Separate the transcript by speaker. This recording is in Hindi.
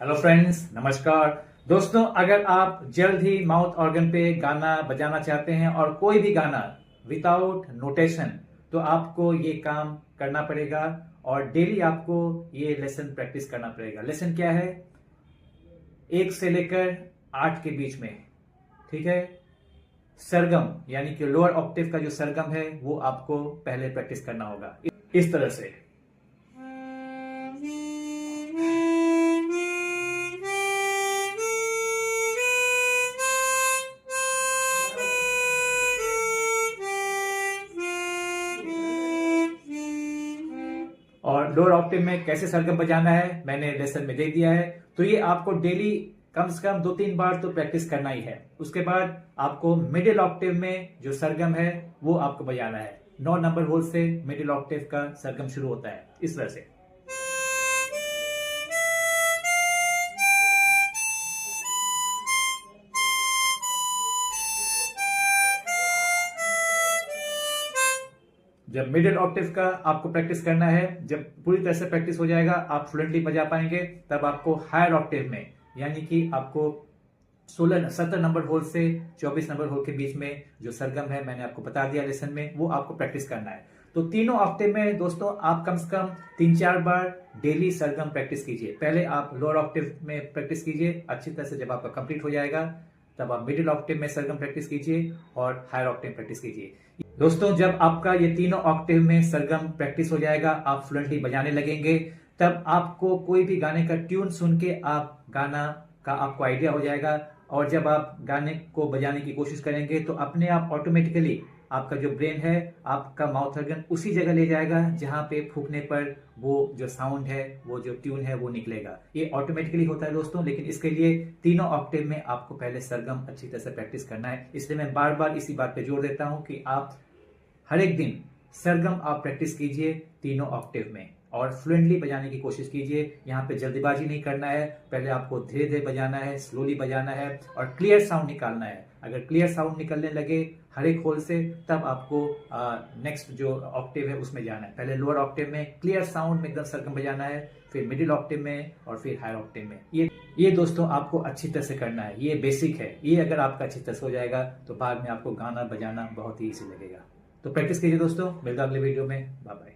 Speaker 1: हेलो फ्रेंड्स, नमस्कार दोस्तों। अगर आप जल्द ही माउथ ऑर्गन पे गाना बजाना चाहते हैं और कोई भी गाना विदाउट नोटेशन, तो आपको ये काम करना पड़ेगा और डेली आपको ये लेसन प्रैक्टिस करना पड़ेगा। लेसन क्या है? 1 से लेकर 8 के बीच में, ठीक है। सरगम यानी कि लोअर ऑक्टेव का जो सरगम है वो आपको पहले प्रैक्टिस करना होगा इस तरह से। और लोअर ऑक्टेव में कैसे सरगम बजाना है मैंने लेसन में दे दिया है। तो ये आपको डेली कम से कम 2-3 बार तो प्रैक्टिस करना ही है। उसके बाद आपको मिडिल ऑक्टेव में जो सरगम है वो आपको बजाना है। 9 नंबर होल से मिडिल ऑक्टेव का सरगम शुरू होता है इस तरह से। जब मिडिल ऑक्टेव का आपको प्रैक्टिस करना है, जब पूरी तरह से प्रैक्टिस हो जाएगा, आप फ्लुएंटली बजा पाएंगे, तब आपको हायर ऑक्टेव में यानी कि आपको 17 नंबर होल से 24 नंबर होल के बीच में जो सरगम है मैंने आपको बता दिया लेसन में, वो आपको प्रैक्टिस करना है। तो तीनों ऑक्टेव में दोस्तों आप कम से कम 3-4 बार डेली सरगम प्रैक्टिस कीजिए। पहले आप लोअर ऑक्टेव में प्रैक्टिस कीजिए अच्छी तरह से। जब आपका कंप्लीट हो जाएगा तब आप मिडिल ऑक्टेव में सरगम प्रैक्टिस कीजिए और हायर ऑक्टेव प्रैक्टिस कीजिए। दोस्तों, जब आपका ये तीनों ऑक्टेव में सरगम प्रैक्टिस हो जाएगा, आप फ्लुएंटली बजाने लगेंगे, तब आपको कोई भी गाने का ट्यून सुन के आप गाना का आपको आइडिया हो जाएगा। और जब आप गाने को बजाने की कोशिश करेंगे तो अपने आप ऑटोमेटिकली आपका जो ब्रेन है, आपका माउथ ऑर्गन उसी जगह ले जाएगा जहां पे फूकने पर वो जो साउंड है, वो जो ट्यून है वो निकलेगा। ये ऑटोमेटिकली होता है दोस्तों, लेकिन इसके लिए तीनों ऑक्टेव में आपको पहले सरगम अच्छी तरह से प्रैक्टिस करना है। इसलिए मैं बार बार इसी बात पे जोर देता हूं कि आप हर एक दिन सरगम आप प्रैक्टिस कीजिए तीनों ऑक्टेव में और फ्लुएंटली बजाने की कोशिश कीजिए। यहाँ पे जल्दीबाजी नहीं करना है, पहले आपको धीरे धीरे बजाना है, स्लोली बजाना है और क्लियर साउंड निकालना है। अगर क्लियर साउंड निकलने लगे हर एक होल से, तब आपको नेक्स्ट जो ऑक्टेव है उसमें जाना है। पहले लोअर ऑक्टेव में क्लियर साउंड में एकदम सरगम बजाना है, फिर मिडिल ऑक्टेव में और फिर हायर ऑक्टेव में। ये दोस्तों आपको अच्छी तरह से करना है। ये बेसिक है। ये अगर आपका अच्छी तरह से हो जाएगा तो बाद में आपको गाना बजाना बहुत ही ईजी लगेगा। तो प्रैक्टिस कीजिए दोस्तों। मिलता अगले वीडियो में। Bye bye.